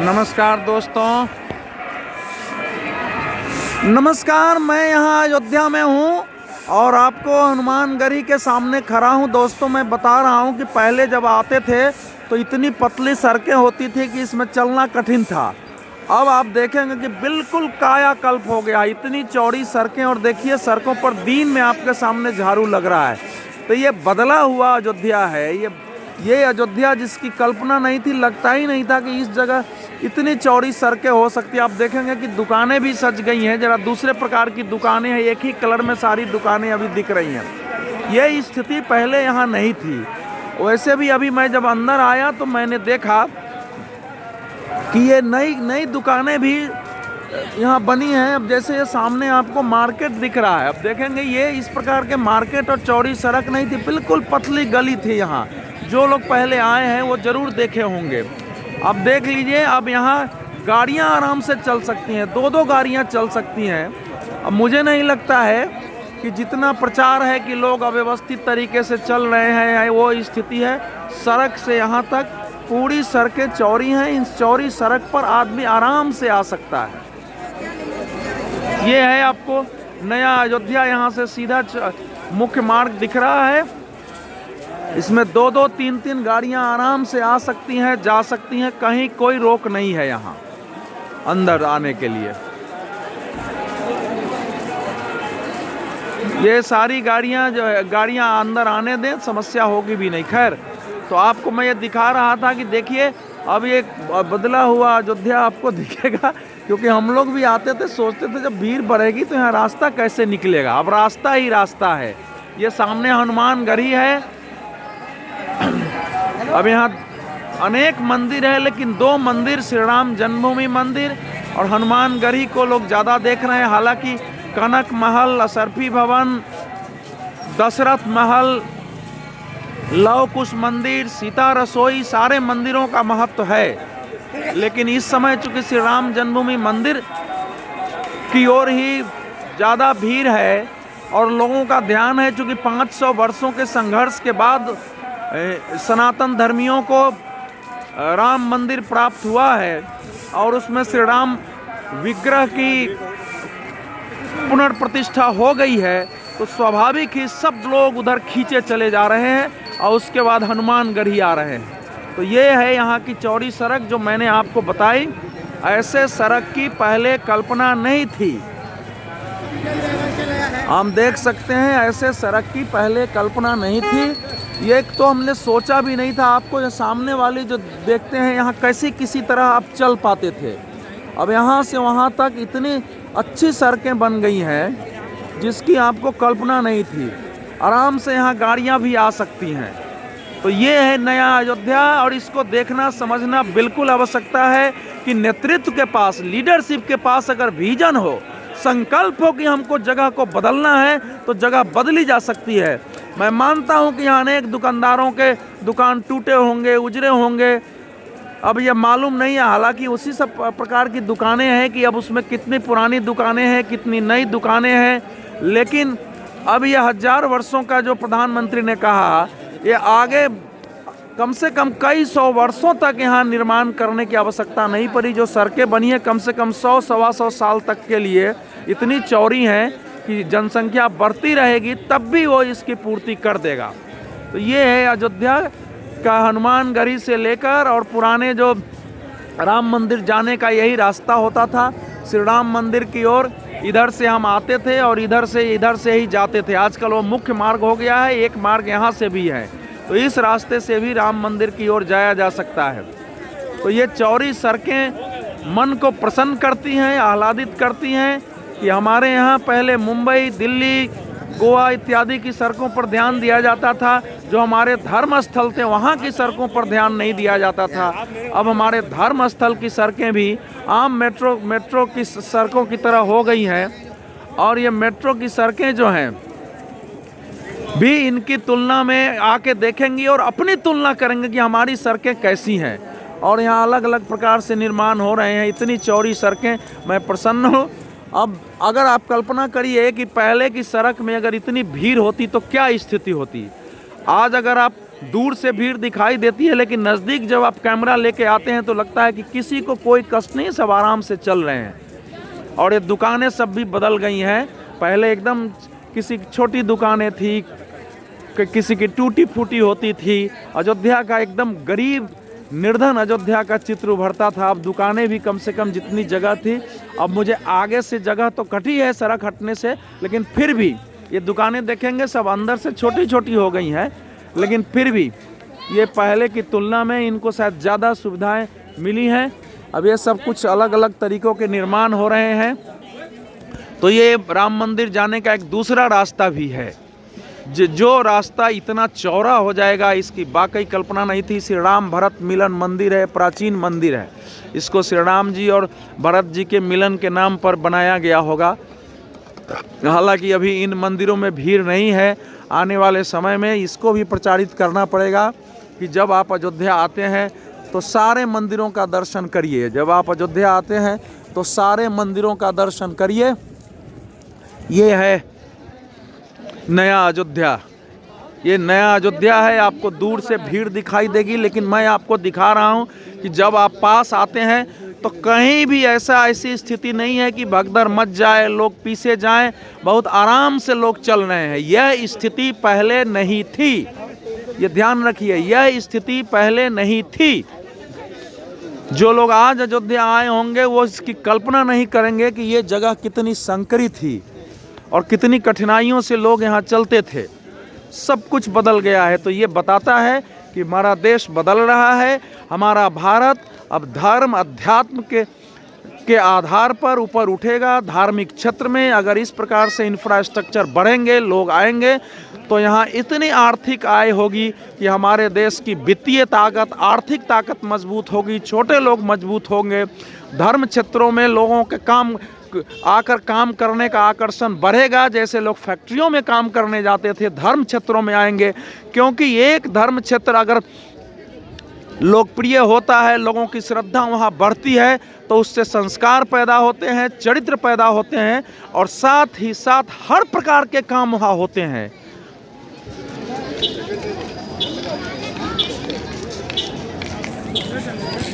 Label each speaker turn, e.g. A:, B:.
A: नमस्कार दोस्तों, नमस्कार। मैं यहाँ अयोध्या में हूँ और आपको हनुमानगढ़ी के सामने खड़ा हूँ। दोस्तों, मैं बता रहा हूँ कि पहले जब आते थे तो इतनी पतली सड़कें होती थी कि इसमें चलना कठिन था। अब आप देखेंगे कि बिल्कुल कायाकल्प हो गया, इतनी चौड़ी सड़कें। और देखिए, सड़कों पर दिन में आपके सामने झाड़ू लग रहा है। तो ये बदला हुआ अयोध्या है। ये अयोध्या जिसकी कल्पना नहीं थी, लगता ही नहीं था कि इस जगह इतनी चौड़ी सड़कें हो सकती है। आप देखेंगे कि दुकानें भी सज गई हैं, जरा दूसरे प्रकार की दुकानें हैं, एक ही कलर में सारी दुकानें अभी दिख रही हैं। ये स्थिति पहले यहाँ नहीं थी। वैसे भी अभी मैं जब अंदर आया तो मैंने देखा कि ये नई दुकानें भी यहाँ बनी हैं। अब जैसे ये सामने आपको मार्केट दिख रहा है, अब देखेंगे ये इस प्रकार के मार्केट और चौड़ी सड़क नहीं थी, बिल्कुल पतली गली थी यहाँ। जो लोग पहले आए हैं वो ज़रूर देखे होंगे। अब देख लीजिए, अब यहाँ गाड़ियाँ आराम से चल सकती हैं, दो गाड़ियाँ चल सकती हैं। अब मुझे नहीं लगता है कि जितना प्रचार है कि लोग अव्यवस्थित तरीके से चल रहे हैं, वो स्थिति है। सड़क से यहाँ तक पूरी सड़कें चौड़ी हैं। इस चौड़ी सड़क पर आदमी आराम से आ सकता है। ये है आपको नया अयोध्या, यहाँ से सीधा मुख्य मार्ग दिख रहा है। इसमें दो तीन गाड़ियां आराम से आ सकती हैं, जा सकती हैं, कहीं कोई रोक नहीं है यहाँ अंदर आने के लिए। ये सारी गाड़ियां जो है, गाड़ियां अंदर आने दें, समस्या होगी भी नहीं। खैर, तो आपको मैं ये दिखा रहा था कि देखिए, अब ये बदला हुआ अयोध्या आपको दिखेगा। क्योंकि हम लोग भी आते थे, सोचते थे जब भीड़ बढ़ेगी तो यहाँ रास्ता कैसे निकलेगा। अब रास्ता ही रास्ता है। ये सामने हनुमानगढ़ी है। अब यहाँ अनेक मंदिर है, लेकिन दो मंदिर, श्री राम जन्मभूमि मंदिर और हनुमानगढ़ी को लोग ज़्यादा देख रहे हैं। हालांकि कनक महल, असरफी भवन, दशरथ महल, लव कुश मंदिर, सीता रसोई, सारे मंदिरों का महत्व है। लेकिन इस समय चूँकि श्री राम जन्मभूमि मंदिर की ओर ही ज़्यादा भीड़ है और लोगों का ध्यान है, चूँकि 500 वर्षों के संघर्ष के बाद सनातन धर्मियों को राम मंदिर प्राप्त हुआ है और उसमें श्री राम विग्रह की पुनर्प्रतिष्ठा हो गई है। तो स्वाभाविक ही सब लोग उधर खींचे चले जा रहे हैं और उसके बाद हनुमानगढ़ी आ रहे हैं। तो ये है यहाँ की चौड़ी सड़क जो मैंने आपको बताई। ऐसे सड़क की पहले कल्पना नहीं थी। हम देख सकते हैं, ऐसे सड़क की पहले कल्पना नहीं थी। ये तो हमने सोचा भी नहीं था। आपको ये सामने वाली जो देखते हैं, यहाँ कैसी किसी तरह आप चल पाते थे। अब यहाँ से वहाँ तक इतनी अच्छी सड़कें बन गई हैं जिसकी आपको कल्पना नहीं थी। आराम से यहाँ गाड़ियाँ भी आ सकती हैं। तो ये है नया अयोध्या और इसको देखना समझना बिल्कुल आवश्यकता है कि नेतृत्व के पास, लीडरशिप के पास अगर विजन हो, संकल्प हो कि हमको जगह को बदलना है, तो जगह बदली जा सकती है। मैं मानता हूं कि यहाँ अनेक दुकानदारों के दुकान टूटे होंगे, उजरे होंगे, अब ये मालूम नहीं है। हालांकि उसी सब प्रकार की दुकानें हैं कि अब उसमें कितनी पुरानी दुकानें हैं, कितनी नई दुकानें हैं। लेकिन अब ये 1000 वर्षों का जो प्रधानमंत्री ने कहा, ये आगे कम से कम कई 100 वर्षों तक यहाँ निर्माण करने की आवश्यकता नहीं पड़ी। जो सड़कें बनी है कम से कम 100-125 साल तक के लिए इतनी चौड़ी हैं कि जनसंख्या बढ़ती रहेगी तब भी वो इसकी पूर्ति कर देगा। तो ये है अयोध्या का हनुमानगढ़ी से लेकर, और पुराने जो राम मंदिर जाने का यही रास्ता होता था श्री राम मंदिर की ओर। इधर से हम आते थे और इधर से ही जाते थे। आजकल वो मुख्य मार्ग हो गया है, एक मार्ग यहाँ से भी है। तो इस रास्ते से भी राम मंदिर की ओर जाया जा सकता है। तो ये चौड़ी सड़कें मन को प्रसन्न करती हैं, आह्लादित करती हैं कि हमारे यहाँ पहले मुंबई, दिल्ली, गोवा इत्यादि की सड़कों पर ध्यान दिया जाता था। जो हमारे धर्म स्थल थे वहाँ की सड़कों पर ध्यान नहीं दिया जाता था। अब हमारे धर्म स्थल की सड़कें भी आम मेट्रो की सड़कों की तरह हो गई हैं। और ये मेट्रो की सड़कें जो हैं भी इनकी तुलना में आके देखेंगी और अपनी तुलना करेंगे कि हमारी सड़कें कैसी हैं। और यहाँ अलग अलग प्रकार से निर्माण हो रहे हैं, इतनी चौड़ी सड़कें। मैं प्रसन्न हूँ। अब अगर आप कल्पना करिए कि पहले की सड़क में अगर इतनी भीड़ होती तो क्या स्थिति होती। आज अगर आप दूर से भीड़ दिखाई देती है, लेकिन नज़दीक जब आप कैमरा लेके आते हैं तो लगता है कि किसी को कोई कष्ट नहीं, सब आराम से चल रहे हैं। और ये दुकानें सब भी बदल गई हैं। पहले एकदम किसी की छोटी दुकानें थी, किसी की टूटी फूटी होती थी। अयोध्या का एकदम गरीब निर्धन अयोध्या का चित्र उभरता था। अब दुकानें भी कम से कम जितनी जगह थी, अब मुझे आगे से जगह तो कटी है सड़क हटने से, लेकिन फिर भी ये दुकानें देखेंगे सब अंदर से छोटी छोटी हो गई हैं, लेकिन फिर भी ये पहले की तुलना में इनको शायद ज़्यादा सुविधाएं मिली हैं। अब ये सब कुछ अलग अलग तरीक़ों के निर्माण हो रहे हैं। तो ये राम मंदिर जाने का एक दूसरा रास्ता भी है। जो रास्ता इतना चौड़ा हो जाएगा, इसकी वाकई कल्पना नहीं थी। श्री राम भरत मिलन मंदिर है, प्राचीन मंदिर है। इसको श्री राम जी और भरत जी के मिलन के नाम पर बनाया गया होगा। हालांकि अभी इन मंदिरों में भीड़ नहीं है। आने वाले समय में इसको भी प्रचारित करना पड़ेगा कि जब आप अयोध्या आते हैं तो सारे मंदिरों का दर्शन करिए। जब आप अयोध्या आते हैं तो सारे मंदिरों का दर्शन करिए। ये है नया अयोध्या। ये नया अयोध्या है। आपको दूर से भीड़ दिखाई देगी, लेकिन मैं आपको दिखा रहा हूँ कि जब आप पास आते हैं तो कहीं भी ऐसी स्थिति नहीं है कि भगदड़ मच जाए, लोग पीछे जाएं। बहुत आराम से लोग चल रहे हैं। यह स्थिति पहले नहीं थी, ये ध्यान रखिए, यह स्थिति पहले नहीं थी। जो लोग आज अयोध्या आए होंगे वो इसकी कल्पना नहीं करेंगे कि ये जगह कितनी संकरी थी और कितनी कठिनाइयों से लोग यहाँ चलते थे। सब कुछ बदल गया है। तो ये बताता है कि हमारा देश बदल रहा है। हमारा भारत अब धर्म अध्यात्म के आधार पर ऊपर उठेगा। धार्मिक क्षेत्र में अगर इस प्रकार से इंफ्रास्ट्रक्चर बढ़ेंगे, लोग आएंगे, तो यहाँ इतनी आर्थिक आय होगी कि हमारे देश की वित्तीय ताकत, आर्थिक ताकत मजबूत होगी। छोटे लोग मजबूत होंगे। धर्म क्षेत्रों में लोगों के काम करने का आकर्षण बढ़ेगा। जैसे लोग फैक्ट्रियों में काम करने जाते थे, धर्म क्षेत्रों में आएंगे, क्योंकि एक धर्म क्षेत्र अगर लोकप्रिय होता है, लोगों की श्रद्धा वहाँ बढ़ती है, तो उससे संस्कार पैदा होते हैं, चरित्र पैदा होते हैं, और साथ ही साथ हर प्रकार के काम वहाँ होते हैं।